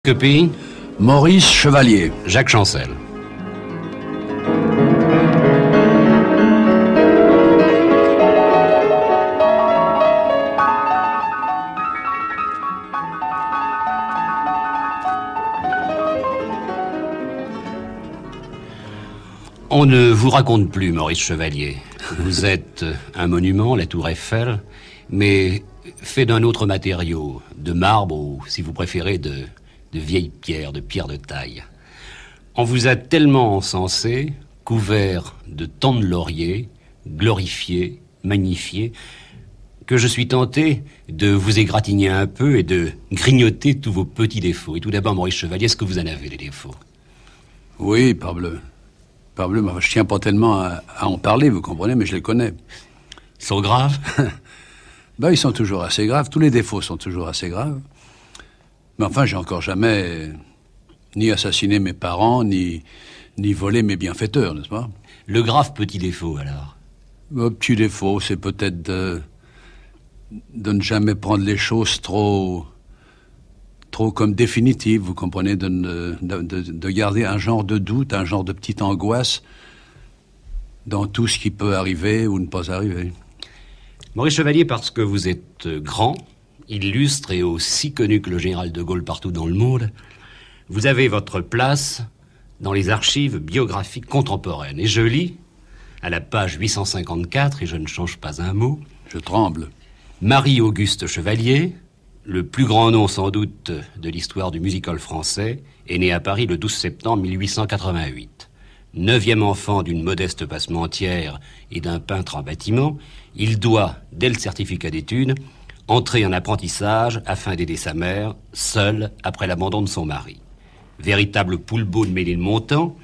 Copie, Maurice Chevalier. Jacques Chancel. On ne vous raconte plus, Maurice Chevalier. Vous êtes un monument, la Tour Eiffel, mais fait d'un autre matériau, de marbre ou, si vous préférez, de vieilles pierres, de pierres de taille. On vous a tellement encensé, couvert de tant de lauriers, glorifié, magnifié, que je suis tenté de vous égratigner un peu et de grignoter tous vos petits défauts. Et tout d'abord, Maurice Chevalier, est-ce que vous en avez des défauts? Oui, parbleu. Parbleu, mais je tiens pas tellement à en parler, vous comprenez, mais je les connais. Ils sont graves? Ils sont toujours assez graves. Tous les défauts sont toujours assez graves. Mais enfin, j'ai encore jamais ni assassiné mes parents, ni volé mes bienfaiteurs, n'est-ce pas? Le grave petit défaut, alors? Le petit défaut, c'est peut-être de ne jamais prendre les choses trop comme définitives, vous comprenez, de garder un genre de doute, un genre de petite angoisse dans tout ce qui peut arriver ou ne pas arriver. Maurice Chevalier, parce que vous êtes grand, illustre et aussi connu que le général de Gaulle partout dans le monde, vous avez votre place dans les archives biographiques contemporaines. Et je lis, à la page 854, et je ne change pas un mot... Je tremble. Marie-Auguste Chevalier, le plus grand nom sans doute de l'histoire du music-hall français, est né à Paris le 12 septembre 1888. 9e enfant d'une modeste passementière et d'un peintre en bâtiment, il doit, dès le certificat d'études, entrer en apprentissage afin d'aider sa mère, seule, après l'abandon de son mari. Véritable poule-beau de Ménilmontant,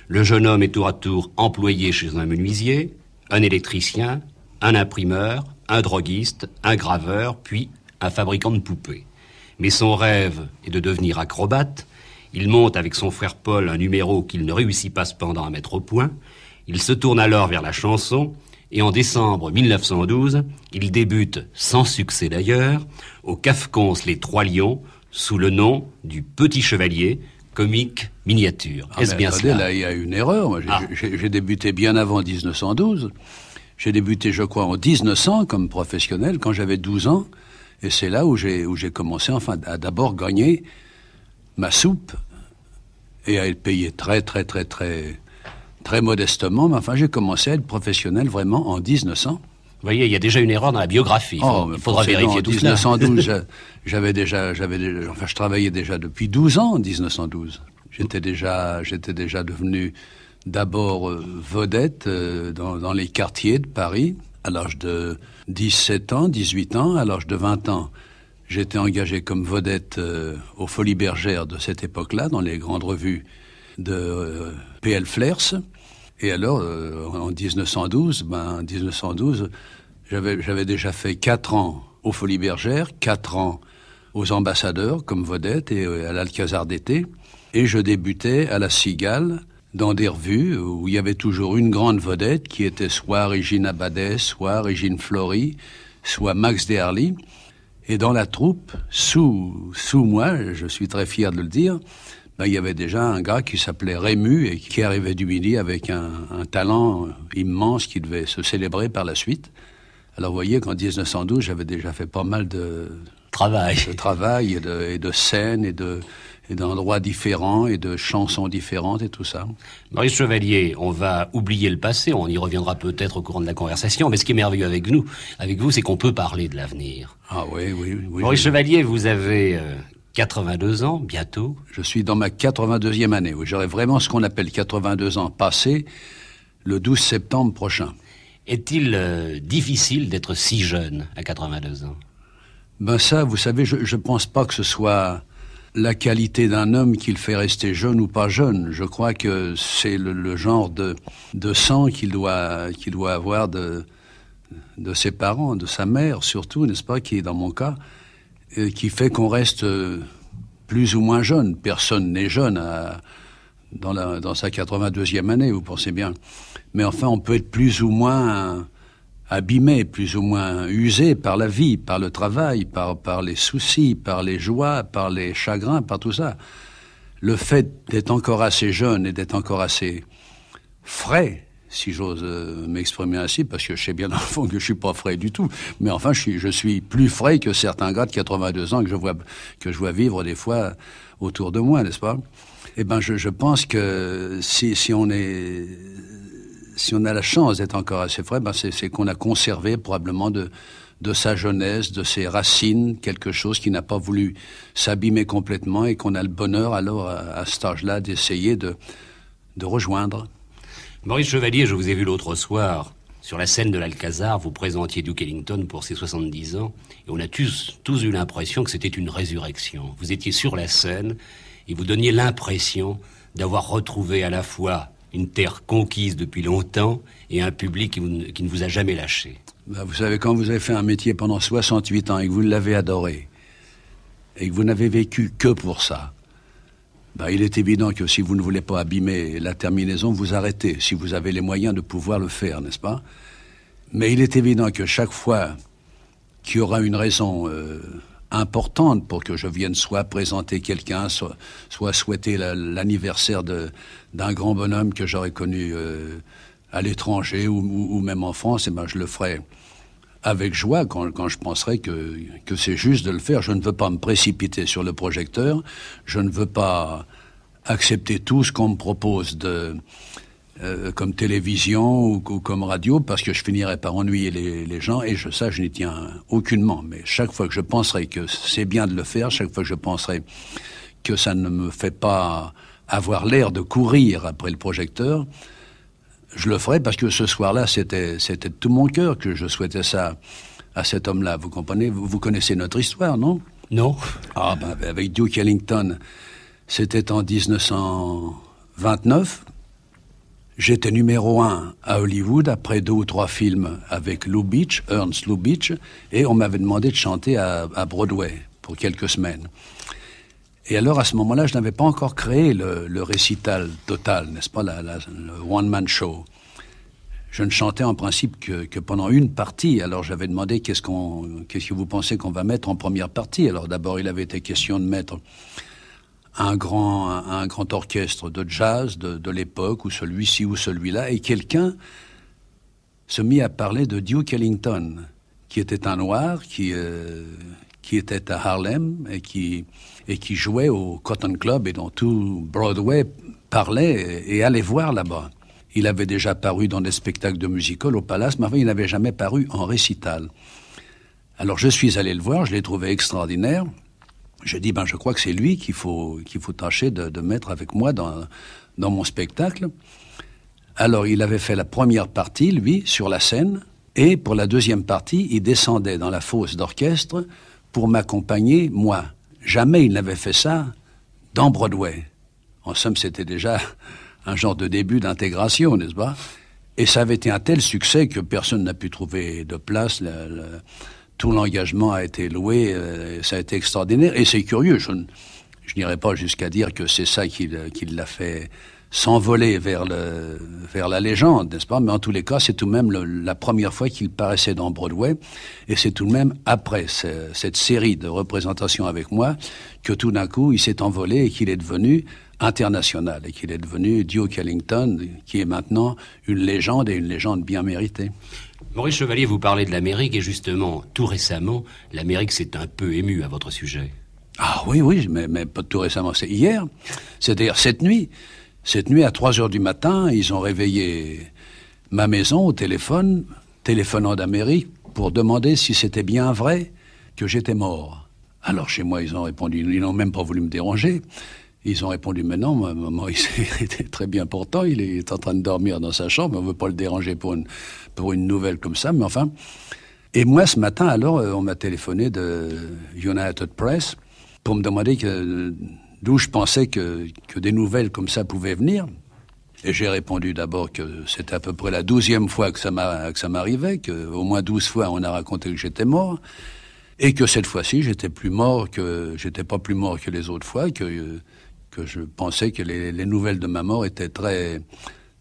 le jeune homme est tour à tour employé chez un menuisier, un électricien, un imprimeur, un droguiste, un graveur, puis un fabricant de poupées. Mais son rêve est de devenir acrobate. Il monte avec son frère Paul un numéro qu'il ne réussit pas cependant à mettre au point. Il se tourne alors vers la chanson, et en décembre 1912, il débute, sans succès d'ailleurs, au Cafcons Les Trois Lions, sous le nom du Petit Chevalier, comique miniature. Est-ce bien attendez, cela? Là, il y a une erreur. Moi, j'ai débuté bien avant 1912. J'ai débuté, je crois, en 1900 comme professionnel, quand j'avais 12 ans. Et c'est là où j'ai commencé, enfin, à d'abord gagner ma soupe et à être payé très modestement. Mais enfin, j'ai commencé à être professionnel vraiment en 1900. Vous voyez, il y a déjà une erreur dans la biographie. Il faudra vérifier tout cela. En 1912, je travaillais déjà depuis 12 ans en 1912. J'étais déjà devenu d'abord vedette dans les quartiers de Paris à l'âge de 17 ans, 18 ans. À l'âge de 20 ans, j'étais engagé comme vedette aux Folies Bergères de cette époque-là, dans les grandes revues de P.L. Flers. Et alors, en 1912, j'avais déjà fait 4 ans aux Folies Bergères, 4 ans aux Ambassadeurs comme vedette et à l'Alcazar d'été. Et je débutais à la Cigale, dans des revues où il y avait toujours une grande vedette qui était soit Régine Abadès, soit Régine Flory, soit Max Deharly. Et dans la troupe, sous moi, je suis très fier de le dire, il y avait déjà un gars qui s'appelait Rému et qui arrivait du Midi avec un talent immense qui devait se célébrer par la suite. Alors vous voyez qu'en 1912, j'avais déjà fait pas mal de travail et de scènes et d'endroits différents et de chansons différentes et tout ça. Maurice Chevalier, on va oublier le passé, on y reviendra peut-être au courant de la conversation, mais ce qui est merveilleux avec vous, c'est qu'on peut parler de l'avenir. Ah oui. Maurice Chevalier, vous avez 82 ans, bientôt. Je suis dans ma 82e année, où j'aurai vraiment ce qu'on appelle 82 ans passés, le 12 septembre prochain. Est-il difficile d'être si jeune à 82 ans? Ça, vous savez, je pense pas que ce soit la qualité d'un homme qui le fait rester jeune ou pas jeune. Je crois que c'est le genre de sang qu'il doit avoir de ses parents, de sa mère surtout, n'est-ce pas, qui est dans mon cas, qui fait qu'on reste plus ou moins jeune. Personne n'est jeune dans sa 82e année, vous pensez bien. Mais enfin, on peut être plus ou moins abîmé, plus ou moins usé par la vie, par le travail, par les soucis, par les joies, par les chagrins, par tout ça. Le fait d'être encore assez jeune et d'être encore assez frais, si j'ose m'exprimer ainsi, parce que je sais bien dans le fond que je suis pas frais du tout, mais enfin je suis plus frais que certains gars de 82 ans que je vois vivre des fois autour de moi, n'est-ce pas? Eh ben je pense que si on a la chance d'être encore assez frais, ben c'est qu'on a conservé probablement de sa jeunesse, de ses racines, quelque chose qui n'a pas voulu s'abîmer complètement et qu'on a le bonheur alors à cet âge-là d'essayer de rejoindre. Maurice Chevalier, je vous ai vu l'autre soir sur la scène de l'Alcazar, vous présentiez Duke Ellington pour ses 70 ans, et on a tous eu l'impression que c'était une résurrection. Vous étiez sur la scène et vous donniez l'impression d'avoir retrouvé à la fois une terre conquise depuis longtemps et un public qui ne vous a jamais lâché. Ben, vous savez, quand vous avez fait un métier pendant 68 ans et que vous l'avez adoré, et que vous n'avez vécu que pour ça, ben, il est évident que si vous ne voulez pas abîmer la terminaison, vous arrêtez, si vous avez les moyens de pouvoir le faire, n'est-ce pas? Mais il est évident que chaque fois qu'il y aura une raison importante pour que je vienne soit présenter quelqu'un, soit souhaiter l'anniversaire d'un grand bonhomme que j'aurais connu à l'étranger ou même en France, et ben je le ferai avec joie quand je penserai que c'est juste de le faire. Je ne veux pas me précipiter sur le projecteur, je ne veux pas accepter tout ce qu'on me propose comme télévision ou comme radio, parce que je finirais par ennuyer les gens, et ça, je n'y tiens aucunement. Mais chaque fois que je penserai que c'est bien de le faire, chaque fois que je penserai que ça ne me fait pas avoir l'air de courir après le projecteur, je le ferai, parce que ce soir-là, c'était de tout mon cœur que je souhaitais ça à cet homme-là. Vous comprenez? Vous connaissez notre histoire, non? Non. Ah, ben, avec Duke Ellington, c'était en 1929. J'étais numéro 1 à Hollywood après 2 ou 3 films avec Ernst Lubitsch, et on m'avait demandé de chanter à Broadway pour quelques semaines. Et alors, à ce moment-là, je n'avais pas encore créé le récital total, n'est-ce pas, le one-man show. Je ne chantais en principe que pendant une partie. Alors, j'avais demandé qu'est-ce que vous pensez qu'on va mettre en première partie. Alors, d'abord, il avait été question de mettre un grand orchestre de jazz de l'époque, ou celui-ci ou celui-là, et quelqu'un se mit à parler de Duke Ellington, qui était un noir, qui était à Harlem et qui jouait au Cotton Club, et dont tout Broadway parlait et allait voir là-bas. Il avait déjà paru dans des spectacles de musical au Palace, mais enfin, il n'avait jamais paru en récital. Alors je suis allé le voir, je l'ai trouvé extraordinaire. Je dis, je crois que c'est lui qu'il faut tâcher de mettre avec moi dans mon spectacle. Alors il avait fait la première partie, lui, sur la scène, et pour la deuxième partie, il descendait dans la fosse d'orchestre pour m'accompagner, moi. Jamais il n'avait fait ça dans Broadway. En somme, c'était déjà un genre de début d'intégration, n'est-ce pas? Et ça avait été un tel succès que personne n'a pu trouver de place. Tout l'engagement a été loué, ça a été extraordinaire. Et c'est curieux, je n'irai pas jusqu'à dire que c'est ça qui l'a fait s'envoler vers la légende, n'est-ce pas? Mais en tous les cas, c'est tout de même la première fois qu'il paraissait dans Broadway, et c'est tout de même après cette série de représentations avec moi que tout d'un coup, il s'est envolé et qu'il est devenu international, et qu'il est devenu Duke Ellington, qui est maintenant une légende, et une légende bien méritée. Maurice Chevalier, vous parlez de l'Amérique, et justement, tout récemment, l'Amérique s'est un peu émue à votre sujet. Ah oui, mais pas tout récemment, c'est hier. C'est-à-dire cette nuit. Cette nuit, à 3h du matin, ils ont réveillé ma maison au téléphone, téléphonant d'Amérique, pour demander si c'était bien vrai que j'étais mort. Alors chez moi, ils ont répondu, ils n'ont même pas voulu me déranger. Ils ont répondu, mais non, maman, il était très bien portant, il est en train de dormir dans sa chambre, on ne veut pas le déranger pour une nouvelle comme ça, mais enfin. Et moi, ce matin, alors, on m'a téléphoné de United Press pour me demander d'où je pensais que des nouvelles comme ça pouvaient venir. Et j'ai répondu d'abord que c'était à peu près la 12e fois que ça m'arrivait, qu'au moins 12 fois on a raconté que j'étais mort, et que cette fois-ci j'étais pas plus mort que les autres fois, que je pensais que les nouvelles de ma mort étaient très,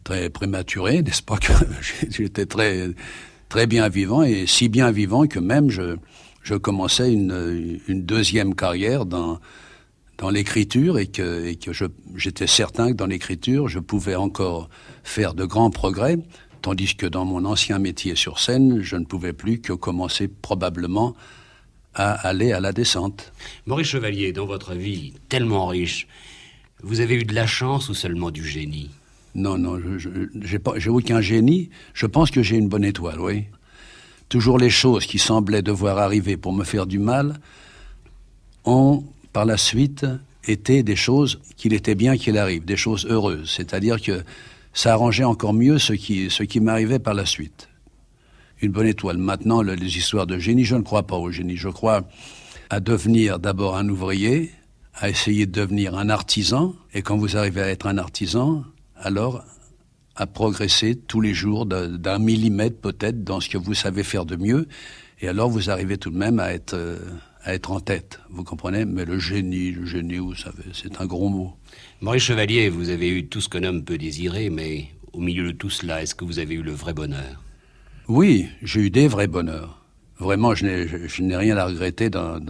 très prématurées, n'est-ce pas, que j'étais très, très bien vivant, et si bien vivant que même je commençais une deuxième carrière dans l'écriture, et que j'étais certain que dans l'écriture, je pouvais encore faire de grands progrès, tandis que dans mon ancien métier sur scène, je ne pouvais plus que commencer probablement à aller à la descente. Maurice Chevalier, dans votre vie tellement riche, vous avez eu de la chance ou seulement du génie? Non, j'ai aucun génie. Je pense que j'ai une bonne étoile, oui. Toujours les choses qui semblaient devoir arriver pour me faire du mal ont, par la suite, été des choses qu'il était bien qu'il arrive, des choses heureuses. C'est-à-dire que ça arrangeait encore mieux ce qui m'arrivait par la suite. Une bonne étoile. Maintenant, les histoires de génie, je ne crois pas au génie. Je crois à devenir d'abord un ouvrier, à essayer de devenir un artisan, et quand vous arrivez à être un artisan, alors à progresser tous les jours d'un millimètre peut-être dans ce que vous savez faire de mieux, et alors vous arrivez tout de même à être en tête, vous comprenez? Mais le génie, vous savez, c'est un gros mot. Maurice Chevalier, vous avez eu tout ce qu'un homme peut désirer, mais au milieu de tout cela, est-ce que vous avez eu le vrai bonheur? Oui, j'ai eu des vrais bonheurs. Vraiment, je n'ai rien à regretter dans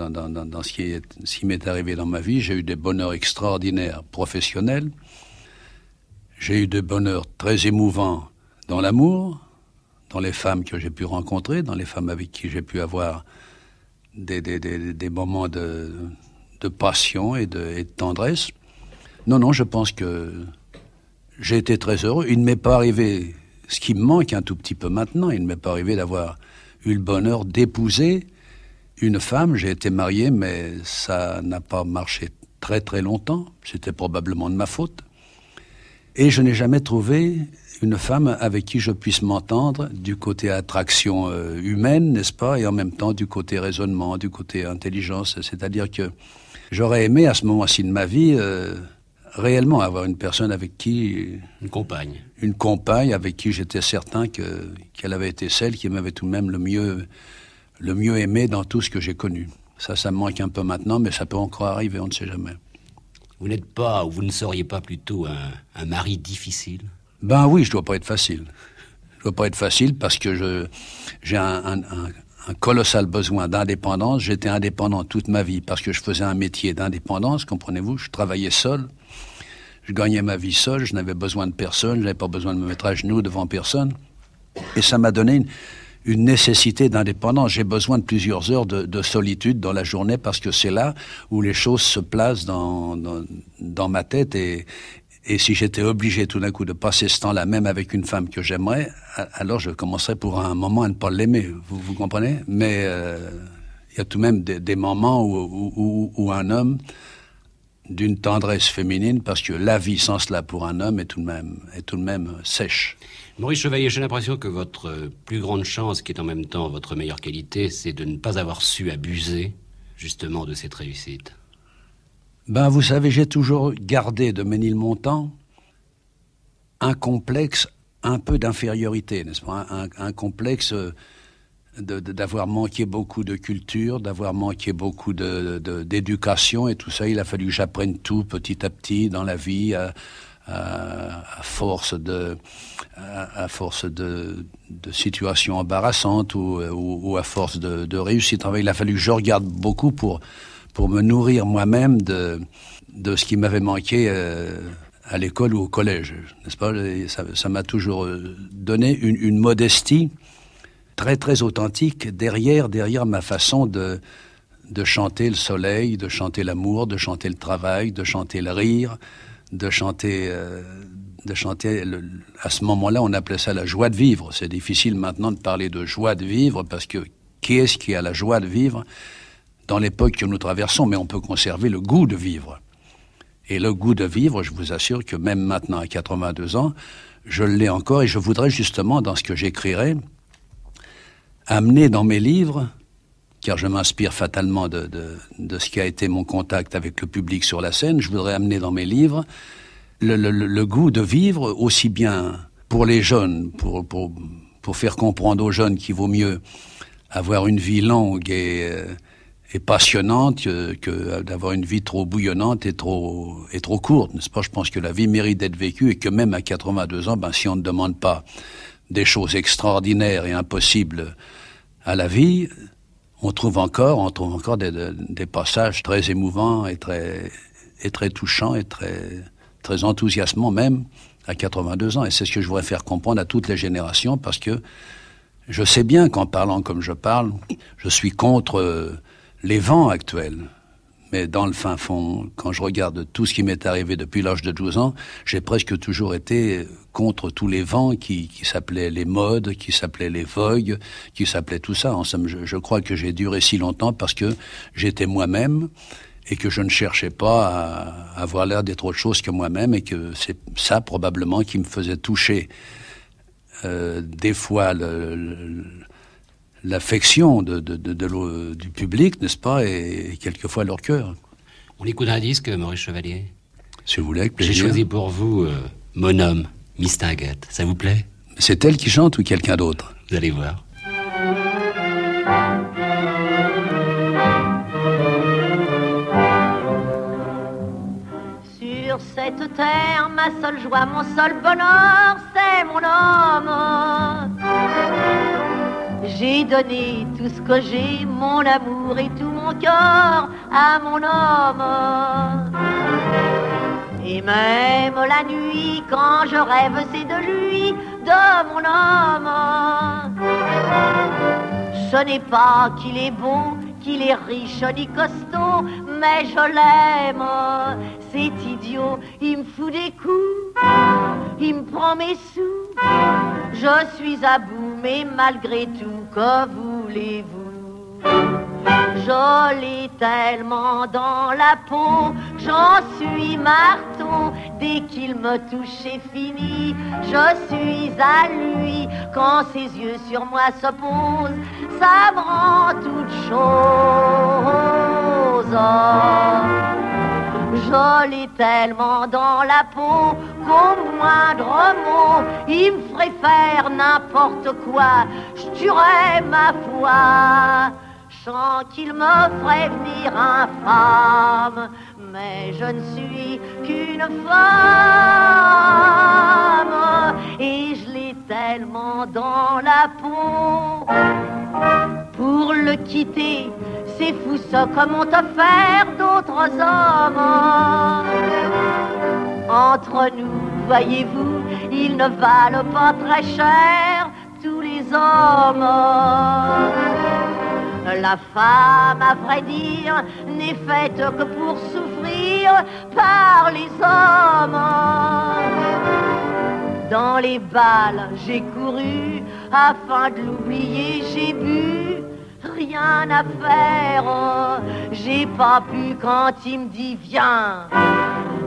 ce qui m'est arrivé dans ma vie. J'ai eu des bonheurs extraordinaires professionnels. J'ai eu des bonheurs très émouvants dans l'amour, dans les femmes que j'ai pu rencontrer, dans les femmes avec qui j'ai pu avoir des moments de passion et de tendresse. Non, je pense que j'ai été très heureux. Il ne m'est pas arrivé, ce qui me manque un tout petit peu maintenant, il ne m'est pas arrivé d'avoir eu le bonheur d'épouser une femme. J'ai été marié, mais ça n'a pas marché très très longtemps. C'était probablement de ma faute. Et je n'ai jamais trouvé une femme avec qui je puisse m'entendre du côté attraction humaine, n'est-ce pas, et en même temps du côté raisonnement, du côté intelligence. C'est-à-dire que j'aurais aimé à ce moment-ci de ma vie réellement avoir une personne avec qui... Une compagne. Une compagne avec qui j'étais certain qu'elle avait été celle qui m'avait tout de même le mieux aimé dans tout ce que j'ai connu. Ça me manque un peu maintenant, mais ça peut encore arriver, on ne sait jamais. Vous n'êtes pas, ou vous ne seriez pas plutôt un mari difficile? Ben oui, je dois pas être facile. Je dois pas être facile parce que j'ai un colossal besoin d'indépendance. J'étais indépendant toute ma vie parce que je faisais un métier d'indépendance, comprenez-vous. Je travaillais seul, je gagnais ma vie seul, je n'avais besoin de personne, je n'avais pas besoin de me mettre à genoux devant personne. Et ça m'a donné une nécessité d'indépendance. J'ai besoin de plusieurs heures de solitude dans la journée parce que c'est là où les choses se placent dans ma tête et si j'étais obligé tout d'un coup de passer ce temps-là, même avec une femme que j'aimerais, alors je commencerais pour un moment à ne pas l'aimer, vous comprenez? Mais il y a tout de même des moments où un homme d'une tendresse féminine, parce que la vie sans cela pour un homme est tout de même sèche. Maurice Chevalier, j'ai l'impression que votre plus grande chance, qui est en même temps votre meilleure qualité, c'est de ne pas avoir su abuser, justement, de cette réussite. Ben, vous savez, j'ai toujours gardé de Ménilmontant un complexe un peu d'infériorité, n'est-ce pas? Un complexe d'avoir manqué beaucoup de culture, d'avoir manqué beaucoup d'éducation et tout ça. Il a fallu que j'apprenne tout petit à petit dans la vie, à force de situations embarrassantes ou à force de réussite. Il a fallu que je regarde beaucoup pour me nourrir moi-même de ce qui m'avait manqué à l'école ou au collège, n'est-ce pas? Ça m'a toujours donné une modestie très très authentique derrière ma façon de chanter le soleil, de chanter l'amour, de chanter le travail, de chanter le rire, de chanter à ce moment-là, on appelait ça la joie de vivre. C'est difficile maintenant de parler de joie de vivre parce que qui est-ce qui a la joie de vivre dans l'époque que nous traversons? Mais on peut conserver le goût de vivre. Et le goût de vivre, je vous assure que même maintenant à 82 ans, je l'ai encore et je voudrais justement, dans ce que j'écrirai, amener dans mes livres, car je m'inspire fatalement de ce qui a été mon contact avec le public sur la scène, je voudrais amener dans mes livres le goût de vivre, aussi bien pour les jeunes, pour faire comprendre aux jeunes qu'il vaut mieux avoir une vie longue et passionnante que d'avoir une vie trop bouillonnante et trop courte, n'est-ce pas? Je pense que la vie mérite d'être vécue et que même à 82 ans, si on ne demande pas des choses extraordinaires et impossibles à la vie, on trouve encore des passages très émouvants et très touchants et très enthousiasmants même à 82 ans. Et c'est ce que je voudrais faire comprendre à toutes les générations, parce que je sais bien qu'en parlant comme je parle, je suis contre les vents actuels. Mais dans le fin fond, quand je regarde tout ce qui m'est arrivé depuis l'âge de 12 ans, j'ai presque toujours été contre tous les vents qui s'appelaient les modes, qui s'appelaient les vogues, qui s'appelaient tout ça. En somme, je crois que j'ai duré si longtemps parce que j'étais moi-même et que je ne cherchais pas à avoir l'air d'être autre chose que moi-même, et que c'est ça probablement qui me faisait toucher des fois l'affection du public, n'est-ce pas, et quelquefois leur cœur. On écoute un disque, Maurice Chevalier? Si vous voulez, avec plaisir. J'ai choisi pour vous Mon homme, Miss Tinguette. Ça vous plaît? C'est elle qui chante ou quelqu'un d'autre? Vous allez voir. Sur cette terre, ma seule joie, mon seul bonheur, c'est mon homme. J'ai donné tout ce que j'ai, mon amour et tout mon cœur à mon homme. Et même la nuit, quand je rêve, c'est de lui, de mon homme. Ce n'est pas qu'il est beau, qu'il est riche ni costaud, mais je l'aime. C'est idiot, il me fout des coups, il me prend mes sous. Je suis à bout, mais malgré tout, que voulez-vous? Je l'ai tellement dans la peau, j'en suis marteau. Dès qu'il me touche, c'est fini. Je suis à lui, quand ses yeux sur moi se posent, ça me rend toute chose. Je l'ai tellement dans la peau qu'au moindre mot, il me ferait faire n'importe quoi. Je tuerais ma foi. Je sens qu'il me ferait venir infâme, mais je ne suis qu'une femme. Et je l'ai tellement dans la peau. Pour le quitter, c'est fou ça, comme ont offert d'autres hommes. Entre nous, voyez-vous, ils ne valent pas très cher, tous les hommes. La femme, à vrai dire, n'est faite que pour souffrir par les hommes. Dans les bals, j'ai couru, afin de l'oublier, j'ai bu. Rien à faire, j'ai pas pu quand il me dit viens.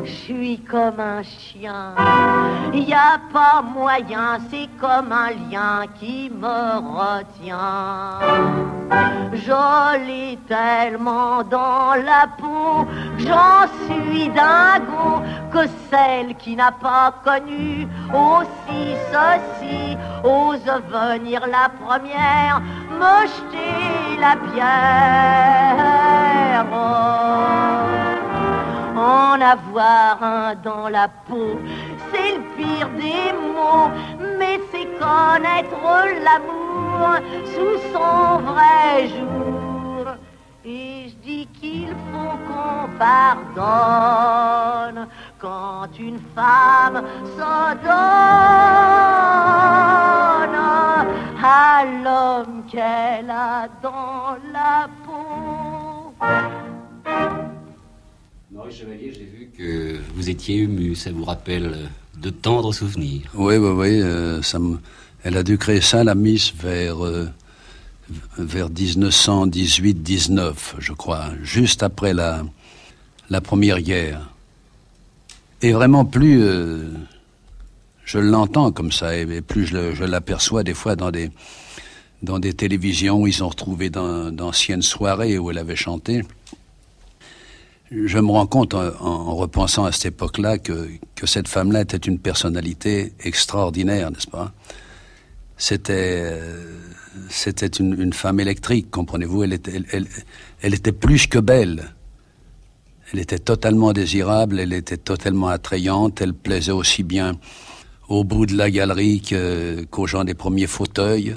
Je suis comme un chien, y a pas moyen, c'est comme un lien qui me retient. Je l'ai tellement dans la peau, j'en suis dingo, que celle qui n'a pas connu aussi ceci ose venir la première me jeter la pierre. En avoir un dans la peau, c'est le pire des mots, mais c'est connaître l'amour sous son vrai jour. Et je dis qu'il faut qu'on pardonne quand une femme se donne à l'homme qu'elle a dans la peau. Maurice Chevalier, j'ai vu que vous étiez ému. Ça vous rappelle de tendres souvenirs? Oui. Elle a dû créer ça, la Miss, vers 1918-19, je crois, juste après la Première Guerre. Et vraiment, plus je l'entends comme ça, et plus je l'aperçois des fois dans des télévisions où ils ont retrouvé d'anciennes soirées où elle avait chanté. Je me rends compte, en repensant à cette époque-là, que cette femme-là était une personnalité extraordinaire, n'est-ce pas? C'était une femme électrique, comprenez-vous? Elle était plus que belle. Elle était totalement désirable, elle était totalement attrayante, elle plaisait aussi bien au bout de la galerie qu'aux gens des premiers fauteuils.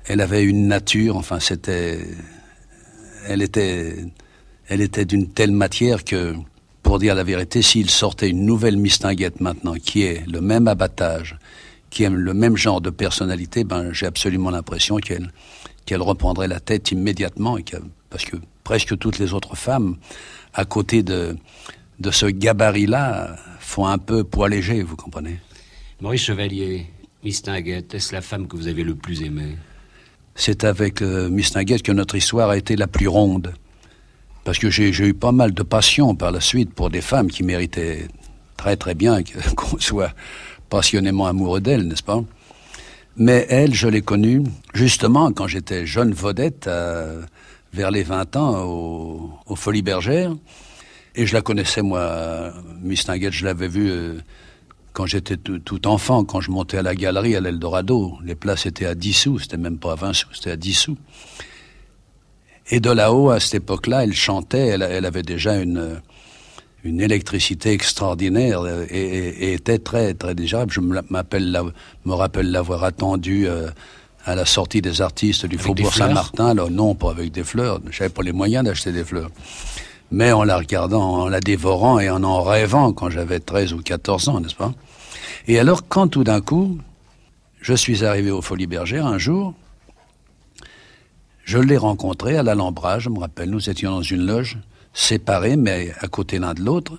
Elle avait une nature, enfin elle était d'une telle matière que, pour dire la vérité, s'il sortait une nouvelle Mistinguett maintenant, qui est le même abattage, qui aime le même genre de personnalité, j'ai absolument l'impression qu'elle reprendrait la tête immédiatement, parce que presque toutes les autres femmes, à côté de ce gabarit-là, font un peu poids léger, vous comprenez? Maurice Chevalier, Mistinguett, est-ce la femme que vous avez le plus aimée? C'est avec Mistinguett que notre histoire a été la plus ronde. Parce que j'ai eu pas mal de passion par la suite pour des femmes qui méritaient très très bien qu'on soit passionnément amoureux d'elles, n'est-ce pas? Mais elle, je l'ai connue justement quand j'étais jeune vedette, vers les 20 ans, aux Folies Bergères. Et je la connaissais, moi, Mistinguett, je l'avais vue quand j'étais tout enfant, quand je montais à la galerie à l'Eldorado. Les places étaient à 10 sous, c'était même pas à 20 sous, c'était à 10 sous. Et de là-haut, à cette époque-là, elle chantait, elle avait déjà une électricité extraordinaire et était très, très désirable. Je me rappelle l'avoir attendue à la sortie des artistes du Faubourg Saint-Martin. Alors non, pas avec des fleurs, j'avais pas les moyens d'acheter des fleurs. Mais en la regardant, en la dévorant et en rêvant quand j'avais 13 ou 14 ans, n'est-ce pas? Et alors, quand tout d'un coup, je suis arrivé aux Folies Bergères un jour, je l'ai rencontré à l'Alhambra, je me rappelle, nous étions dans une loge, séparés, mais à côté l'un de l'autre,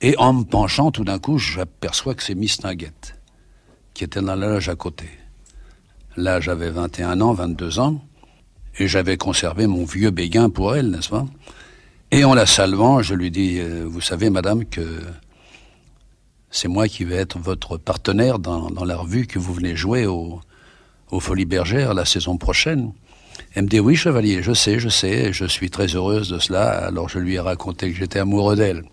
et en me penchant, tout d'un coup, j'aperçois que c'est Mistinguett, qui était dans la loge à côté. Là, j'avais 21 ans, 22 ans, et j'avais conservé mon vieux béguin pour elle, n'est-ce pas? Et en la saluant, je lui dis, vous savez, madame, que c'est moi qui vais être votre partenaire dans la revue que vous venez jouer aux Folies Bergères la saison prochaine. Elle me dit, oui, Chevalier, je sais, je suis très heureuse de cela. Alors je lui ai raconté que j'étais amoureux d'elle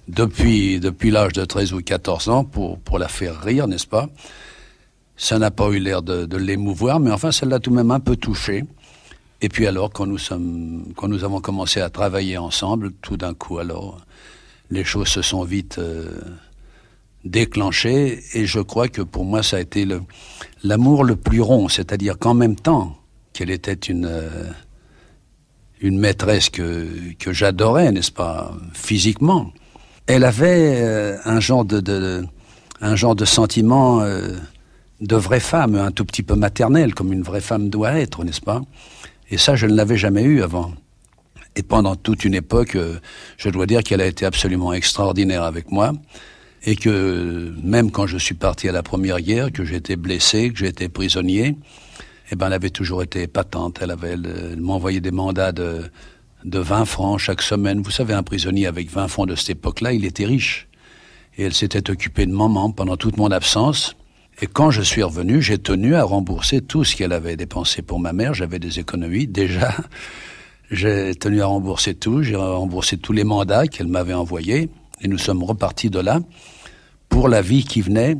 depuis l'âge de 13 ou 14 ans pour la faire rire, n'est-ce pas? Ça n'a pas eu l'air de l'émouvoir, mais enfin, ça l'a tout de même un peu touché. Et puis alors, quand nous avons commencé à travailler ensemble, tout d'un coup, alors, les choses se sont vite déclenchées, et je crois que pour moi, ça a été l'amour le plus rond, c'est-à-dire qu'en même temps qu'elle était une maîtresse que j'adorais, n'est-ce pas, physiquement, elle avait un genre de sentiment de vraie femme, un tout petit peu maternel, comme une vraie femme doit être, n'est-ce pas? Et ça, je ne l'avais jamais eu avant. Et pendant toute une époque, je dois dire qu'elle a été absolument extraordinaire avec moi. Et que même quand je suis parti à la Première Guerre, que j'étais blessé, que j'étais prisonnier, eh ben, elle avait toujours été épatante. Elle m'envoyait des mandats de 20 francs chaque semaine. Vous savez, un prisonnier avec 20 francs de cette époque-là, il était riche. Et elle s'était occupée de maman pendant toute mon absence. Et quand je suis revenu, j'ai tenu à rembourser tout ce qu'elle avait dépensé pour ma mère. J'avais des économies, déjà. J'ai tenu à rembourser tout. J'ai remboursé tous les mandats qu'elle m'avait envoyés. Et nous sommes repartis de là pour la vie qui venait.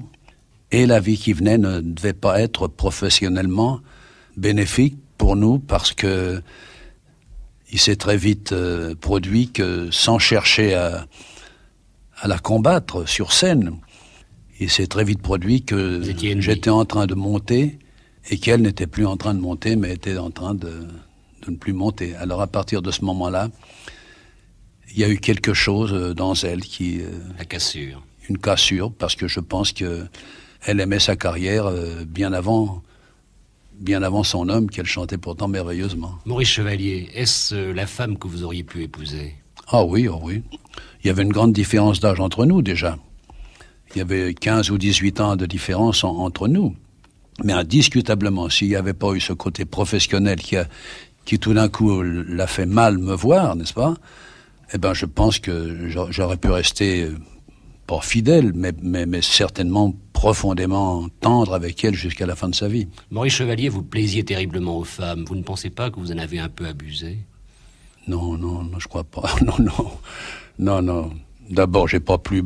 Et la vie qui venait ne devait pas être professionnellement bénéfique pour nous parce que il s'est très vite produit que sans chercher à la combattre sur scène, il s'est très vite produit que j'étais en train de monter et qu'elle n'était plus en train de monter, mais était en train de ne plus monter. Alors à partir de ce moment-là, il y a eu quelque chose dans elle qui... La cassure. Une cassure, parce que je pense qu'elle aimait sa carrière bien avant son homme, qu'elle chantait pourtant merveilleusement. Maurice Chevalier, est-ce la femme que vous auriez pu épouser? Ah oui, oh oui. Il y avait une grande différence d'âge entre nous, déjà. Il y avait 15 ou 18 ans de différence entre nous. Mais indiscutablement, s'il n'y avait pas eu ce côté professionnel qui tout d'un coup l'a fait mal me voir, n'est-ce pas? Eh ben, je pense que j'aurais pu rester, pas fidèle, mais certainement profondément tendre avec elle jusqu'à la fin de sa vie. Maurice Chevalier, vous plaisiez terriblement aux femmes. Vous ne pensez pas que vous en avez un peu abusé? Non, je crois pas. Non. D'abord, j'ai pas plu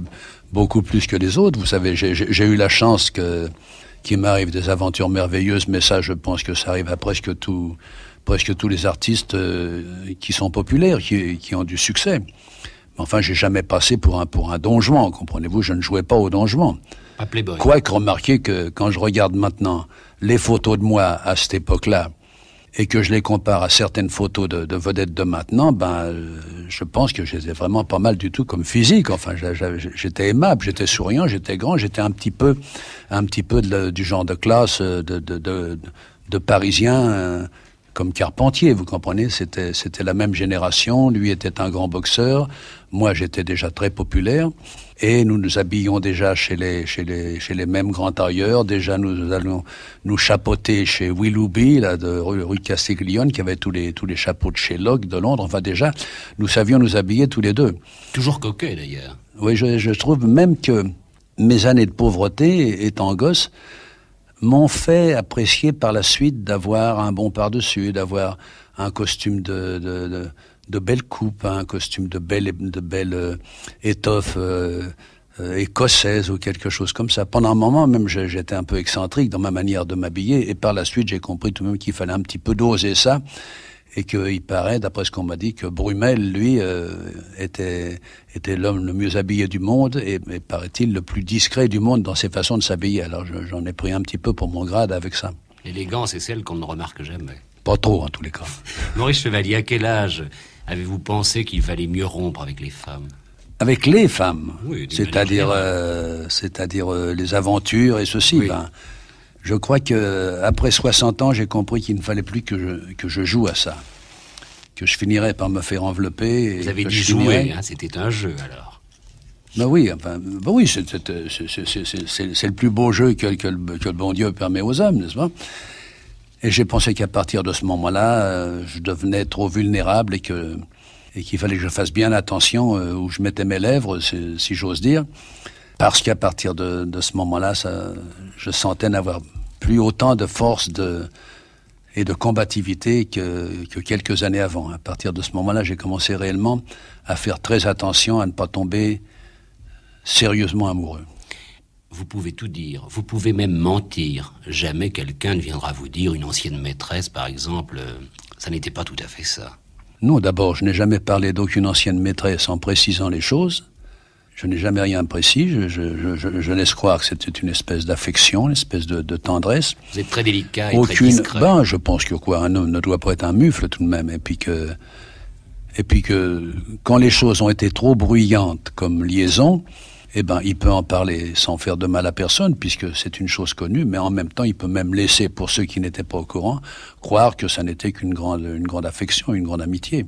beaucoup plus que les autres. Vous savez, j'ai eu la chance qu'il m'arrive des aventures merveilleuses, mais ça, je pense que ça arrive à presque tous les artistes qui sont populaires, qui ont du succès. Enfin, j'ai jamais passé pour un Don Juan, comprenez-vous, je ne jouais pas au Don Juan. Pas Playboy. Quoique, remarquez que quand je regarde maintenant les photos de moi à cette époque-là, et que je les compare à certaines photos de vedettes de maintenant, je pense que j'étais vraiment pas mal du tout comme physique. Enfin, j'étais aimable, j'étais souriant, j'étais grand, j'étais un petit peu du genre de classe de Parisien, comme Carpentier, vous comprenez, c'était la même génération, lui était un grand boxeur, moi j'étais déjà très populaire, et nous nous habillions déjà chez les mêmes grands tailleurs, déjà nous allions nous chapeauter chez Willoughby, là, de rue Castiglione, qui avait tous les chapeaux de chez Locke, de Londres, enfin déjà, nous savions nous habiller tous les deux. Toujours coquet d'ailleurs. Oui, je trouve même que mes années de pauvreté, étant gosse, m'ont fait apprécier par la suite d'avoir un bon par-dessus, d'avoir un costume de belle coupe, un costume de belle étoffe écossaise ou quelque chose comme ça. Pendant un moment, même, j'étais un peu excentrique dans ma manière de m'habiller, et par la suite, j'ai compris tout de même qu'il fallait un petit peu doser ça, et qu'il paraît, d'après ce qu'on m'a dit, que Brumel, lui, était l'homme le mieux habillé du monde, et paraît-il, le plus discret du monde dans ses façons de s'habiller. Alors j'en ai pris un petit peu pour mon grade avec ça. L'élégance est celle qu'on ne remarque jamais. Pas trop, en tous les cas. Maurice Chevalier, à quel âge avez-vous pensé qu'il fallait mieux rompre avec les femmes? Avec les femmes, oui, c'est-à-dire les aventures et ceci. Oui. Je crois que après 60 ans, j'ai compris qu'il ne fallait plus que je joue à ça, que je finirais par me faire envelopper. Vous avez dit jouer, c'était un jeu alors. Oui, c'est le plus beau jeu que le bon Dieu permet aux hommes, n'est-ce pas? Et j'ai pensé qu'à partir de ce moment-là, je devenais trop vulnérable et qu'il fallait que je fasse bien attention où je mettais mes lèvres, si j'ose dire. Parce qu'à partir de ce moment-là, je sentais n'avoir plus autant de force et de combativité que quelques années avant. À partir de ce moment-là, j'ai commencé réellement à faire très attention à ne pas tomber sérieusement amoureux. Vous pouvez tout dire, vous pouvez même mentir. Jamais quelqu'un ne viendra vous dire, une ancienne maîtresse par exemple, ça n'était pas tout à fait ça. Non, d'abord, je n'ai jamais parlé d'aucune ancienne maîtresse en précisant les choses. Je n'ai jamais rien précis, je laisse croire que c'était une espèce d'affection, une espèce de tendresse. Vous êtes très délicat et très discret. Je pense que un homme ne doit pas être un mufle tout de même, et puis que quand les choses ont été trop bruyantes comme liaison, il peut en parler sans faire de mal à personne, puisque c'est une chose connue, mais en même temps, il peut même laisser, pour ceux qui n'étaient pas au courant, croire que ça n'était qu'une grande affection, une grande amitié.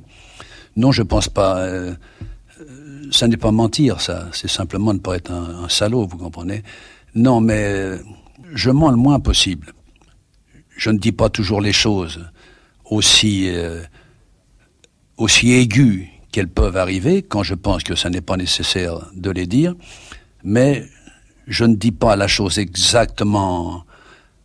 Non, je pense pas. Ça n'est pas mentir, ça. C'est simplement ne pas être un salaud, vous comprenez? Non, mais je mens le moins possible. Je ne dis pas toujours les choses aussi aiguës qu'elles peuvent arriver, quand je pense que ça n'est pas nécessaire de les dire, mais je ne dis pas la chose exactement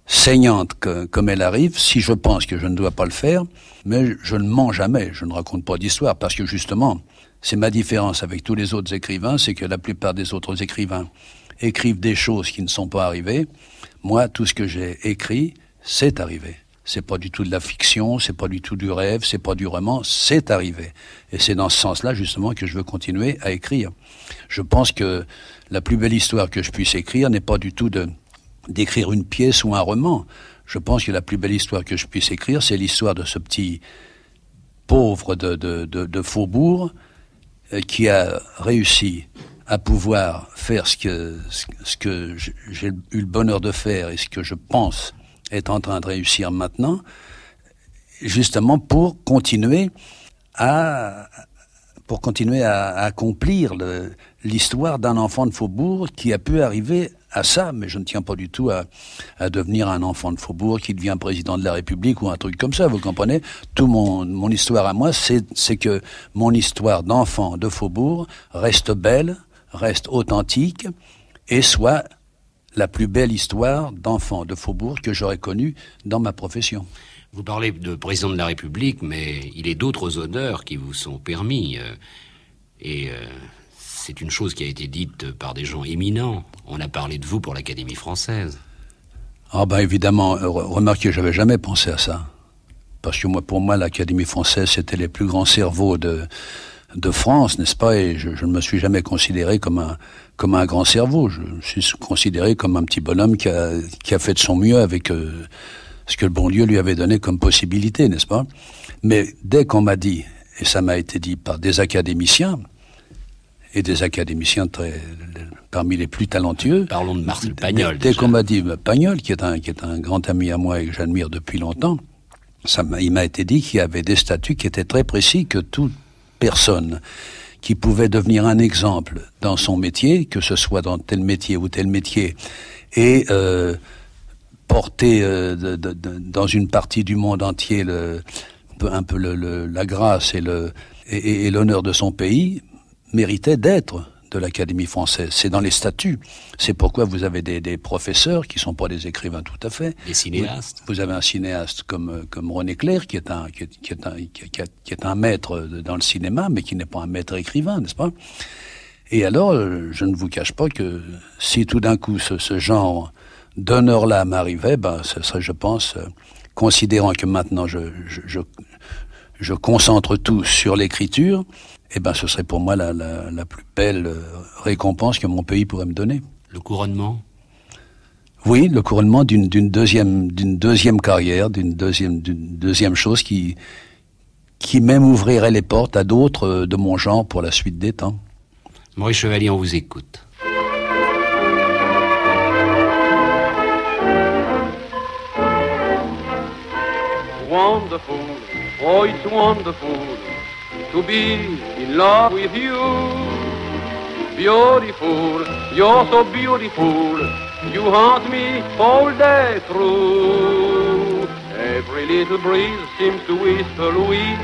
saignante comme elle arrive, si je pense que je ne dois pas le faire, mais je ne mens jamais, je ne raconte pas d'histoire, parce que justement, c'est ma différence avec tous les autres écrivains, c'est que la plupart des autres écrivains écrivent des choses qui ne sont pas arrivées. Moi, tout ce que j'ai écrit, c'est arrivé. C'est pas du tout de la fiction, c'est pas du tout du rêve, c'est pas du roman, c'est arrivé. Et c'est dans ce sens-là, justement, que je veux continuer à écrire. Je pense que la plus belle histoire que je puisse écrire n'est pas du tout d'écrire une pièce ou un roman. Je pense que la plus belle histoire que je puisse écrire, c'est l'histoire de ce petit pauvre de Faubourg qui a réussi à pouvoir faire ce que j'ai eu le bonheur de faire et ce que je pense est en train de réussir maintenant, justement pour continuer à accomplir l'histoire d'un enfant de Faubourg qui a pu arriver à ça, mais je ne tiens pas du tout à devenir un enfant de Faubourg qui devient président de la République ou un truc comme ça, vous comprenez? Tout mon histoire à moi, c'est que mon histoire d'enfant de Faubourg reste belle, reste authentique et soit la plus belle histoire d'enfant de Faubourg que j'aurais connue dans ma profession. Vous parlez de président de la République, mais il est d'autres honneurs qui vous sont permis. C'est une chose qui a été dite par des gens éminents. On a parlé de vous pour l'Académie française. Ah évidemment, remarquez, j'avais jamais pensé à ça. Parce que pour moi, l'Académie française, c'était les plus grands cerveaux de France, n'est-ce pas? Et je ne me suis jamais considéré comme un grand cerveau. Je me suis considéré comme un petit bonhomme qui a fait de son mieux avec ce que le bon Dieu lui avait donné comme possibilité, n'est-ce pas? Mais dès qu'on m'a dit, et ça m'a été dit par des académiciens, et des académiciens parmi les plus talentueux. Parlons de Marcel Pagnol. Dès qu'on m'a dit Pagnol, qui est un grand ami à moi et que j'admire depuis longtemps, il m'a été dit qu'il y avait des statuts qui étaient très précis, que toute personne qui pouvait devenir un exemple dans son métier, que ce soit dans tel métier ou tel métier, et porter dans une partie du monde entier un peu la grâce et l'honneur de son pays, méritait d'être de l'Académie française. C'est dans les statuts. C'est pourquoi vous avez des professeurs qui sont pas des écrivains tout à fait. Des cinéastes. Vous avez un cinéaste comme René Clair qui est un maître dans le cinéma, mais qui n'est pas un maître écrivain, n'est-ce pas? Et alors, je ne vous cache pas que si tout d'un coup ce genre d'honneur-là m'arrivait, ce serait, je pense, considérant que maintenant je concentre tout sur l'écriture, ce serait pour moi la plus belle récompense que mon pays pourrait me donner. Le couronnement? Oui, le couronnement d'une deuxième carrière, d'une deuxième chose qui même ouvrirait les portes à d'autres de mon genre pour la suite des temps. Maurice Chevalier, on vous écoute. Wonderful, oh it's wonderful to be in love with you. Beautiful, you're so beautiful, you haunt me all day through. Every little breeze seems to whisper Louise,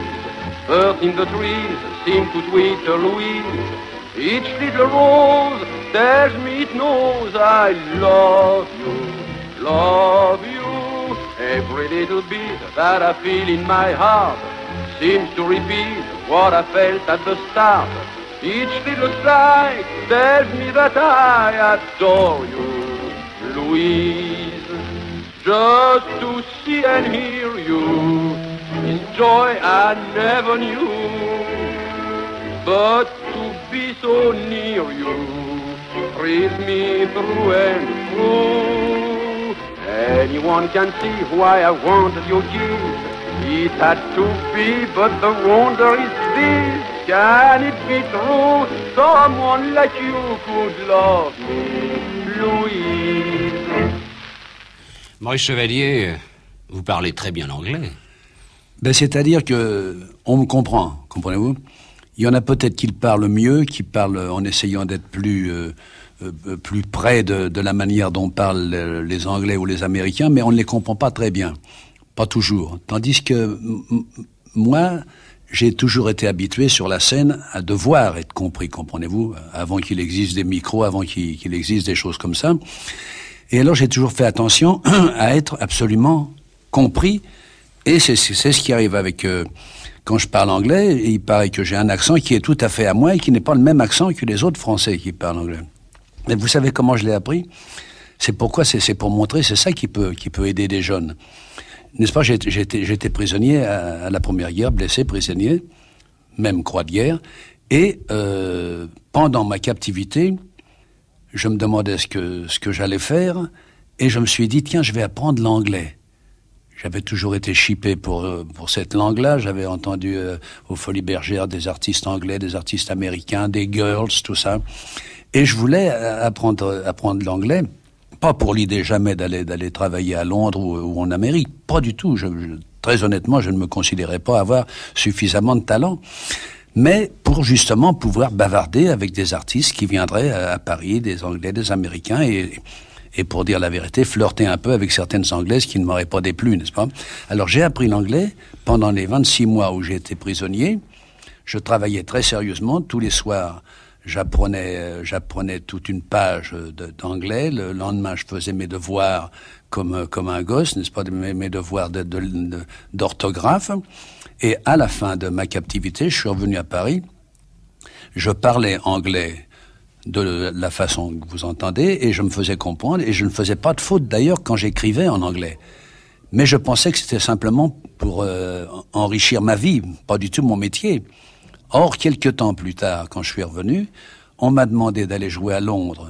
birds in the trees seem to twitter Louise. Each little rose tells me it knows I love you, love you. Every little beat that I feel in my heart seems to repeat what I felt at the start. Each little sigh tells me that I adore you, Louise. Just to see and hear you is joy I never knew. But to be so near you thrills me through and through. Anyone can see why I wanted your kiss. It had to be, but the wonder is this. Can it be true? Someone like you could love me, Louise. Maurice Chevalier, vous parlez très bien anglais. C'est-à-dire que on me comprend, comprenez-vous? Il y en a peut-être qui le parlent mieux, qui parlent en essayant d'être plus près de la manière dont parlent les Anglais ou les Américains, mais on ne les comprend pas très bien. Pas toujours. Tandis que moi, j'ai toujours été habitué sur la scène à devoir être compris, comprenez-vous, avant qu'il existe des micros, avant qu'il existe des choses comme ça. Et alors j'ai toujours fait attention à être absolument compris, et c'est ce qui arrive avec... quand je parle anglais, il paraît que j'ai un accent qui est tout à fait à moi et qui n'est pas le même accent que les autres Français qui parlent anglais. Mais vous savez comment je l'ai appris? C'est pourquoi, c'est pour montrer, c'est ça qui peut aider des jeunes. N'est-ce pas? J'étais prisonnier à la Première Guerre, blessé, prisonnier, même croix de guerre, et pendant ma captivité, je me demandais ce que j'allais faire, et je me suis dit, tiens, je vais apprendre l'anglais. J'avais toujours été chippé pour cette langue-là. J'avais entendu aux Folies Bergères des artistes anglais, des artistes américains, des girls, tout ça. Et je voulais apprendre l'anglais, pas pour l'idée jamais d'aller travailler à Londres ou en Amérique, pas du tout. Très honnêtement, je ne me considérais pas avoir suffisamment de talent, mais pour justement pouvoir bavarder avec des artistes qui viendraient à Paris, des Anglais, des Américains, et pour dire la vérité, flirter un peu avec certaines Anglaises qui ne m'auraient pas déplu, n'est-ce pas? Alors j'ai appris l'anglais pendant les 26 mois où j'ai été prisonnier. Je travaillais très sérieusement tous les soirs. J'apprenais toute une page d'anglais. Le lendemain, je faisais mes devoirs comme un gosse, n'est-ce pas, mes devoirs d'orthographe. Et à la fin de ma captivité, je suis revenu à Paris. Je parlais anglais de la façon que vous entendez, et je me faisais comprendre, et je ne faisais pas de faute d'ailleurs quand j'écrivais en anglais. Mais je pensais que c'était simplement pour enrichir ma vie, pas du tout mon métier. Or, quelques temps plus tard, quand je suis revenu, on m'a demandé d'aller jouer à Londres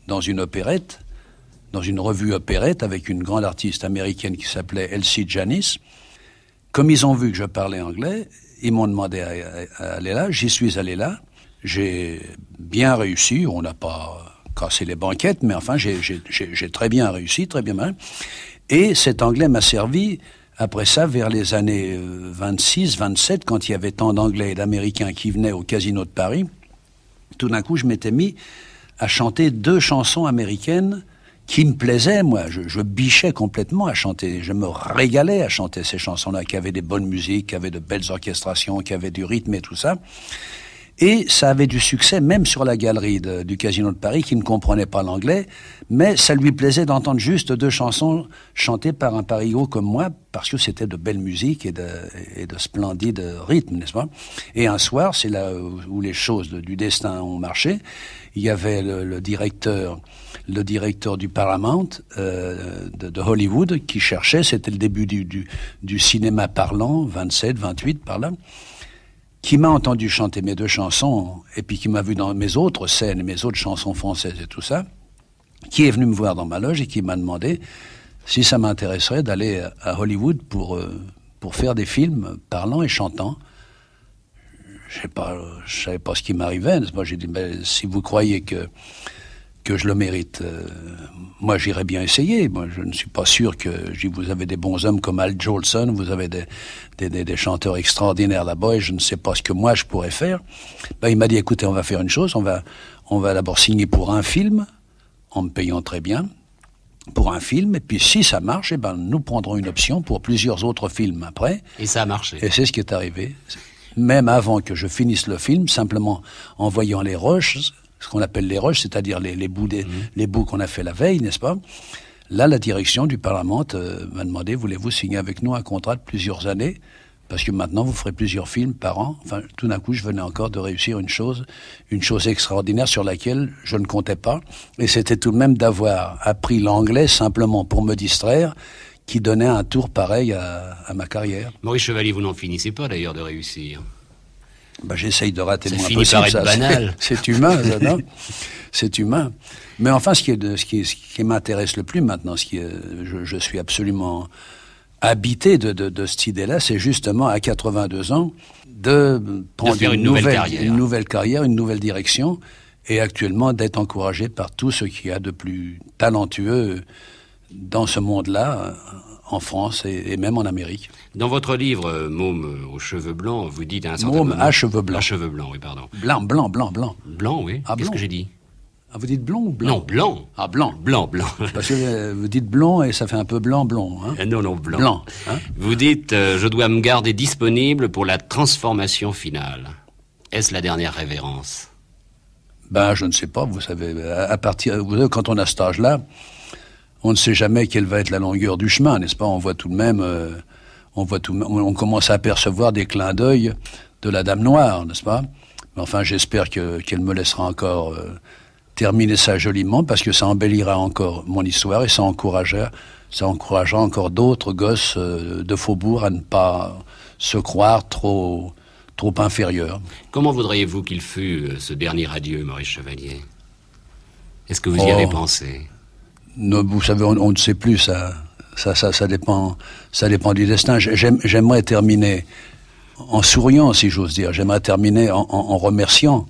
dans une opérette, dans une revue opérette avec une grande artiste américaine qui s'appelait Elsie Janis. Comme ils ont vu que je parlais anglais, ils m'ont demandé à aller là. J'y suis allé là. J'ai bien réussi. On n'a pas cassé les banquettes, mais enfin, j'ai très bien réussi, très bien mal. Et cet anglais m'a servi, après ça, vers les années 26, 27, quand il y avait tant d'anglais et d'américains qui venaient au Casino de Paris. Tout d'un coup, je m'étais mis à chanter 2 chansons américaines qui me plaisaient, moi. Je bichais complètement à chanter. Je me régalais à chanter ces chansons-là, qui avaient des bonnes musiques, qui avaient de belles orchestrations, qui avaient du rythme et tout ça. Et ça avait du succès, même sur la galerie du Casino de Paris, qui ne comprenait pas l'anglais, mais ça lui plaisait d'entendre juste 2 chansons chantées par un parigot comme moi, parce que c'était de belles musiques et de splendides rythmes, n'est-ce pas? Et un soir, c'est là où les choses du destin ont marché, il y avait le directeur du Paramount de Hollywood qui cherchait, c'était le début du cinéma parlant, 27, 28 par là, qui m'a entendu chanter mes 2 chansons, et puis qui m'a vu dans mes autres scènes, mes autres chansons françaises et tout ça, qui est venu me voir dans ma loge et qui m'a demandé si ça m'intéresserait d'aller à Hollywood pour faire des films parlant et chantant. Je savais pas ce qui m'arrivait, n'est-ce pas? J'ai dit, si vous croyez que je le mérite, moi j'irais bien essayer. Moi je ne suis pas sûr que vous avez des bons hommes comme Al Jolson, vous avez des chanteurs extraordinaires là-bas et je ne sais pas ce que moi je pourrais faire. Il m'a dit, écoutez, on va faire une chose, on va d'abord signer pour un film en me payant très bien pour un film, et puis si ça marche, nous prendrons une option pour plusieurs autres films après. Et ça a marché. Et c'est ce qui est arrivé. Même avant que je finisse le film, simplement en voyant les rushs, ce qu'on appelle les rushs, c'est-à-dire les bouts qu'on a fait la veille, n'est-ce pas? Là, la direction du Parlement m'a demandé, voulez-vous signer avec nous un contrat de plusieurs années? Parce que maintenant, vous ferez plusieurs films par an. Enfin, tout d'un coup, je venais encore de réussir une chose extraordinaire sur laquelle je ne comptais pas. Et c'était tout de même d'avoir appris l'anglais simplement pour me distraire, qui donnait un tour pareil à ma carrière. Maurice Chevalier, vous n'en finissez pas d'ailleurs de réussir. J'essaye de rater le moins possible. Ça finit par être banal. C'est humain, ça, non? C'est humain. Mais enfin, ce qui m'intéresse le plus maintenant, je suis absolument habité de cette idée-là, c'est justement à 82 ans de prendre une nouvelle carrière, une nouvelle direction, et actuellement d'être encouragé par tout ce qu'il y a de plus talentueux dans ce monde-là, en France et même en Amérique. Dans votre livre, Môme aux cheveux blancs, vous dites à un certain moment... Môme à cheveux blancs. À cheveux blancs, oui, pardon. Blanc. Blanc, oui. Ah, qu'est-ce que j'ai dit? Ah, vous dites blond ou blanc? Non, blanc. Ah, blanc. Blanc. Parce que vous dites blond et ça fait un peu blanc, hein? Non, blanc. Blanc, hein? Vous dites, je dois me garder disponible pour la transformation finale. Est-ce la dernière révérence? Je ne sais pas, vous savez, quand on a cet âge-là, on ne sait jamais quelle va être la longueur du chemin, n'est-ce pas? On voit tout de même, on commence à apercevoir des clins d'œil de la Dame Noire, n'est-ce pas? Mais enfin, j'espère qu'elle me laissera encore terminer ça joliment, parce que ça embellira encore mon histoire et ça encouragera encore d'autres gosses de faubourg à ne pas se croire trop inférieurs. Comment voudriez-vous qu'il fût ce dernier adieu, Maurice Chevalier? Est-ce que vous y avez pensé? Non, vous savez, on ne sait plus, ça dépend du destin. J'aimerais terminer en souriant, si j'ose dire. J'aimerais terminer en remerciant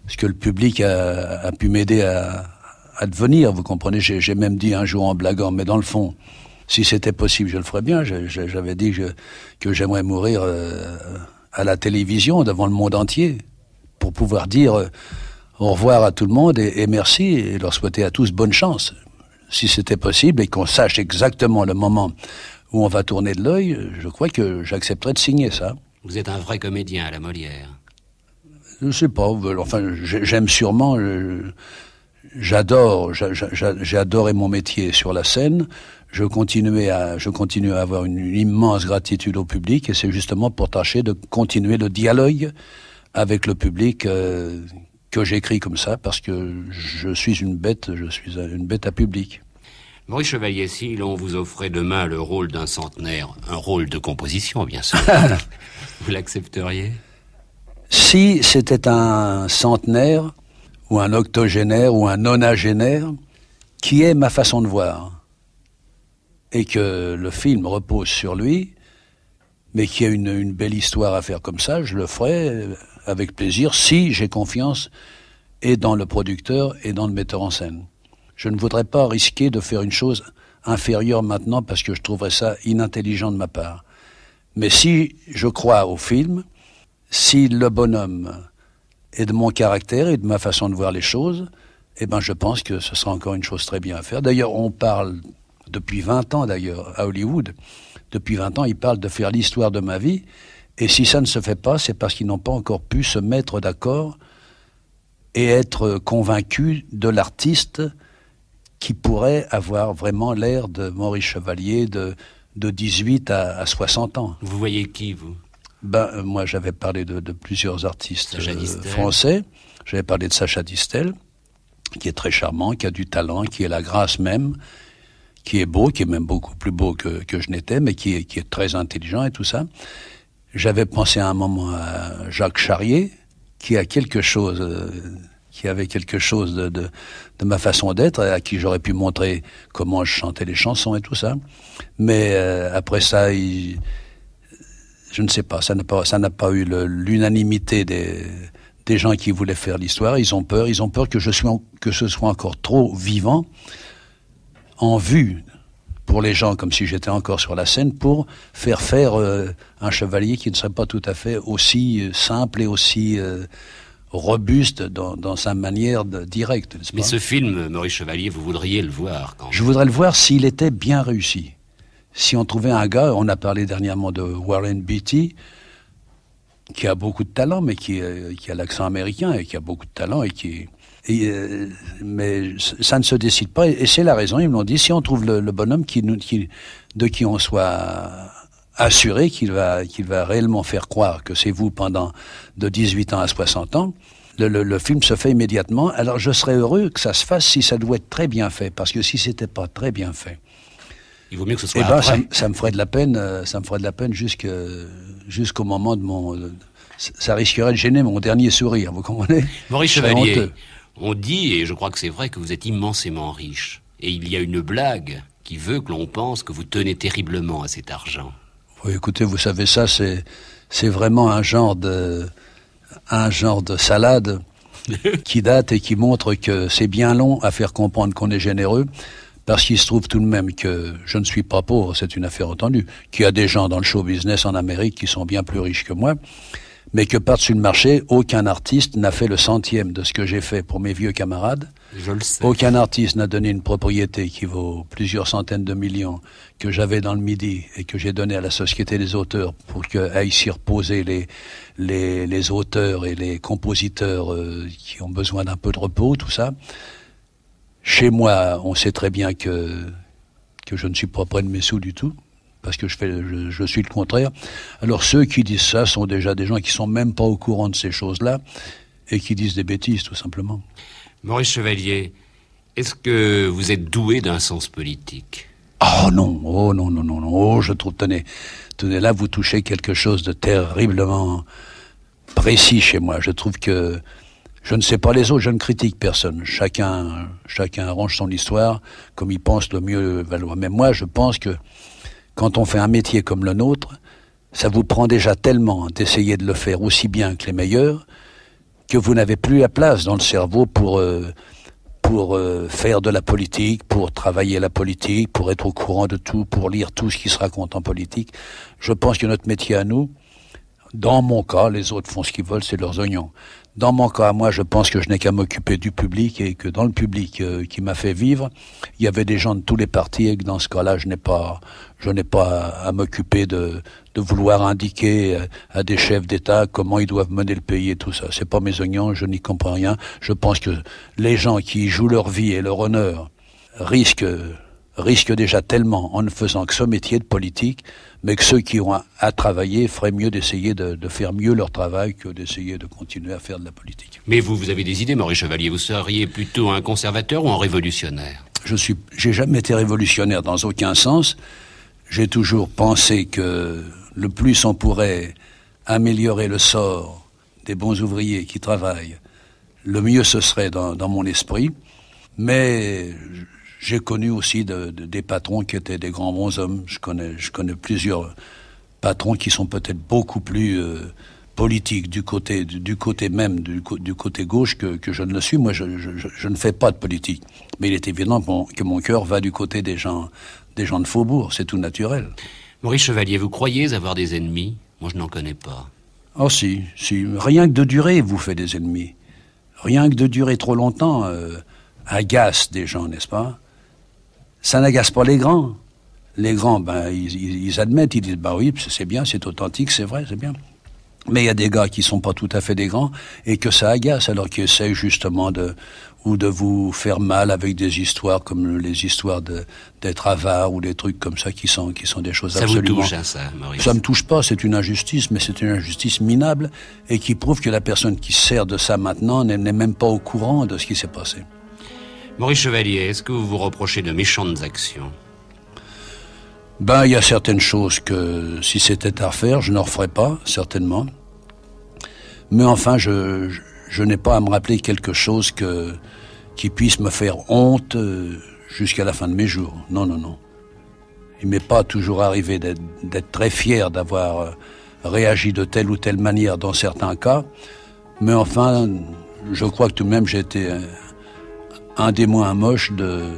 ce que le public a pu m'aider à devenir, vous comprenez. J'ai même dit un jour en blaguant, mais dans le fond, si c'était possible, je le ferais bien. J'avais dit que j'aimerais mourir à la télévision, devant le monde entier, pour pouvoir dire au revoir à tout le monde et merci, et leur souhaiter à tous bonne chance. Si c'était possible et qu'on sache exactement le moment où on va tourner de l'œil, je crois que j'accepterais de signer ça. Vous êtes un vrai comédien à la Molière. Je ne sais pas, enfin, j'aime sûrement, j'ai adoré mon métier sur la scène, je continue à avoir une immense gratitude au public, et c'est justement pour tâcher de continuer le dialogue avec le public que j'écris comme ça, parce que je suis une bête à public. Maurice Chevalier, si l'on vous offrait demain le rôle d'un centenaire, un rôle de composition, bien sûr, vous l'accepteriez? Si c'était un centenaire, ou un octogénaire, ou un nonagénaire, qui est ma façon de voir, et que le film repose sur lui, mais qu'il y a une belle histoire à faire comme ça, je le ferai avec plaisir, si j'ai confiance et dans le producteur et dans le metteur en scène. Je ne voudrais pas risquer de faire une chose inférieure maintenant parce que je trouverais ça inintelligent de ma part. Mais si je crois au film, si le bonhomme est de mon caractère et de ma façon de voir les choses, eh ben je pense que ce sera encore une chose très bien à faire. D'ailleurs, on parle depuis 20 ans d'ailleurs à Hollywood. Depuis 20 ans, ils parlent de faire l'histoire de ma vie. Et si ça ne se fait pas, c'est parce qu'ils n'ont pas encore pu se mettre d'accord et être convaincus de l'artiste qui pourrait avoir vraiment l'air de Maurice Chevalier de 18 à 60 ans. Vous voyez qui, vous? Moi, j'avais parlé de plusieurs artistes Distel. Français. J'avais parlé de Sacha Distel, qui est très charmant, qui a du talent, qui est la grâce même, qui est beau, qui est même beaucoup plus beau que je n'étais, mais qui est très intelligent et tout ça. J'avais pensé à un moment à Jacques Charrier, qui a quelque chose, qui avait quelque chose de ma façon d'être, à qui j'aurais pu montrer comment je chantais les chansons et tout ça. Mais après ça, je ne sais pas, ça n'a pas eu l'unanimité des gens qui voulaient faire l'histoire. Ils ont peur que ce soit encore trop vivant en vue pour les gens, comme si j'étais encore sur la scène, pour faire un chevalier qui ne serait pas tout à fait aussi simple et aussi robuste dans sa manière directe, n'est-ce pas ? Mais ce film, Maurice Chevalier, vous voudriez le voir quand même. Je voudrais le voir s'il était bien réussi. Si on trouvait un gars, on a parlé dernièrement de Warren Beatty, qui a beaucoup de talent, mais qui a l'accent américain et qui a beaucoup de talent mais ça ne se décide pas, et c'est la raison. Ils me l'ont dit, si on trouve le bonhomme de qui on soit assuré qu'il va réellement faire croire que c'est vous pendant de 18 ans à 60 ans, le film se fait immédiatement. Alors je serais heureux que ça se fasse si ça doit être très bien fait, parce que si c'était pas très bien fait, il vaut mieux que ce soit après. Ça me ferait de la peine jusqu'au moment de ça risquerait de gêner mon dernier sourire, vous comprenez ? Maurice Chevalier, on dit, et je crois que c'est vrai, que vous êtes immensément riche. Et il y a une blague qui veut que l'on pense que vous tenez terriblement à cet argent. Oui, écoutez, vous savez, ça, c'est vraiment un genre de salade qui date et qui montre que c'est bien long à faire comprendre qu'on est généreux, parce qu'il se trouve tout de même que je ne suis pas pauvre, c'est une affaire entendue, qu'il y a des gens dans le show business en Amérique qui sont bien plus riches que moi, mais que par-dessus le marché, aucun artiste n'a fait le centième de ce que j'ai fait pour mes vieux camarades. Je le sais. Aucun artiste n'a donné une propriété qui vaut plusieurs centaines de millions que j'avais dans le Midi et que j'ai donné à la Société des auteurs pour qu'aillent s'y reposer les auteurs et les compositeurs qui ont besoin d'un peu de repos, tout ça. Chez moi, on sait très bien que je ne suis pas près de mes sous du tout, parce que je suis le contraire. Alors ceux qui disent ça sont déjà des gens qui sont même pas au courant de ces choses-là et qui disent des bêtises, tout simplement. Maurice Chevalier, est-ce que vous êtes doué d'un sens politique ? Oh non, oh je trouve, tenez, là vous touchez quelque chose de terriblement précis chez moi. Je trouve que, je ne sais pas les autres, je ne critique personne. Chacun arrange son histoire comme il pense le mieux valoir. Mais moi, je pense que quand on fait un métier comme le nôtre, ça vous prend déjà tellement d'essayer de le faire aussi bien que les meilleurs que vous n'avez plus la place dans le cerveau pour faire de la politique, pour travailler la politique, pour être au courant de tout, pour lire tout ce qui se raconte en politique. Je pense que notre métier à nous, dans mon cas, les autres font ce qu'ils veulent, c'est leurs oignons. Dans mon cas, moi, je pense que je n'ai qu'à m'occuper du public et que dans le public qui m'a fait vivre, il y avait des gens de tous les partis et que dans ce cas-là, je n'ai pas à m'occuper de vouloir indiquer à des chefs d'État comment ils doivent mener le pays et tout ça. C'est pas mes oignons, je n'y comprends rien. Je pense que les gens qui jouent leur vie et leur honneur risquent déjà tellement en ne faisant que ce métier de politique, mais que ceux qui ont à travailler feraient mieux d'essayer de faire mieux leur travail que d'essayer de continuer à faire de la politique. Mais vous avez des idées, Maurice Chevalier. Vous seriez plutôt un conservateur ou un révolutionnaire ? J'ai jamais été révolutionnaire dans aucun sens. J'ai toujours pensé que le plus on pourrait améliorer le sort des bons ouvriers qui travaillent, le mieux ce serait dans mon esprit. Mais j'ai connu aussi des patrons qui étaient des grands bons hommes. Je connais plusieurs patrons qui sont peut-être beaucoup plus politiques du côté gauche que je ne le suis. Moi, je ne fais pas de politique. Mais il est évident que mon cœur va du côté des gens de Faubourg. C'est tout naturel. Maurice Chevalier, vous croyez avoir des ennemis? Moi, je n'en connais pas. Oh si. Rien que de durer vous fait des ennemis. Rien que de durer trop longtemps agace des gens, n'est-ce pas? Ça n'agace pas les grands. Les grands, ils admettent, ils disent, oui, c'est bien, c'est authentique, c'est vrai, c'est bien. Mais il y a des gars qui sont pas tout à fait des grands et que ça agace, alors qu'ils essayent justement de vous faire mal avec des histoires comme les histoires d'être avare ou des trucs comme ça qui sont des choses ça absolument... Ça vous touche, ça, Maurice? Ça me touche pas, c'est une injustice, mais c'est une injustice minable et qui prouve que la personne qui se sert de ça maintenant n'est même pas au courant de ce qui s'est passé. Maurice Chevalier, est-ce que vous vous reprochez de méchantes actions? Il y a certaines choses que, si c'était à refaire, je ne referais pas, certainement. Mais enfin, je n'ai pas à me rappeler quelque chose qui puisse me faire honte jusqu'à la fin de mes jours. Non. Il m'est pas toujours arrivé d'être très fier d'avoir réagi de telle ou telle manière dans certains cas. Mais enfin, je crois que tout de même, j'ai été un des moins moches de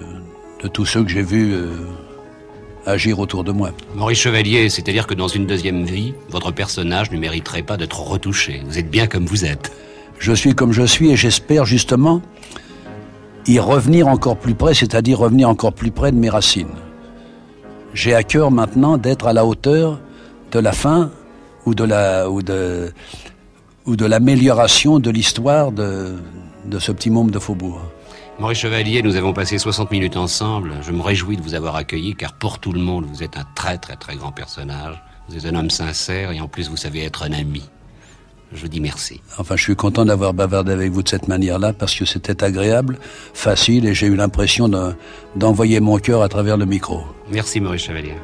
tous ceux que j'ai vus agir autour de moi. Maurice Chevalier, c'est-à-dire que dans une deuxième vie, votre personnage ne mériterait pas d'être retouché. Vous êtes bien comme vous êtes. Je suis comme je suis et j'espère justement y revenir encore plus près, c'est-à-dire revenir encore plus près de mes racines. J'ai à cœur maintenant d'être à la hauteur de la fin ou de l'amélioration de l'histoire de ce petit môme de Faubourg. Maurice Chevalier, nous avons passé 60 minutes ensemble. Je me réjouis de vous avoir accueilli, car pour tout le monde, vous êtes un très très très grand personnage. Vous êtes un homme sincère et en plus vous savez être un ami. Je vous dis merci. Enfin, je suis content d'avoir bavardé avec vous de cette manière-là, parce que c'était agréable, facile, et j'ai eu l'impression d'envoyer mon cœur à travers le micro. Merci Maurice Chevalier.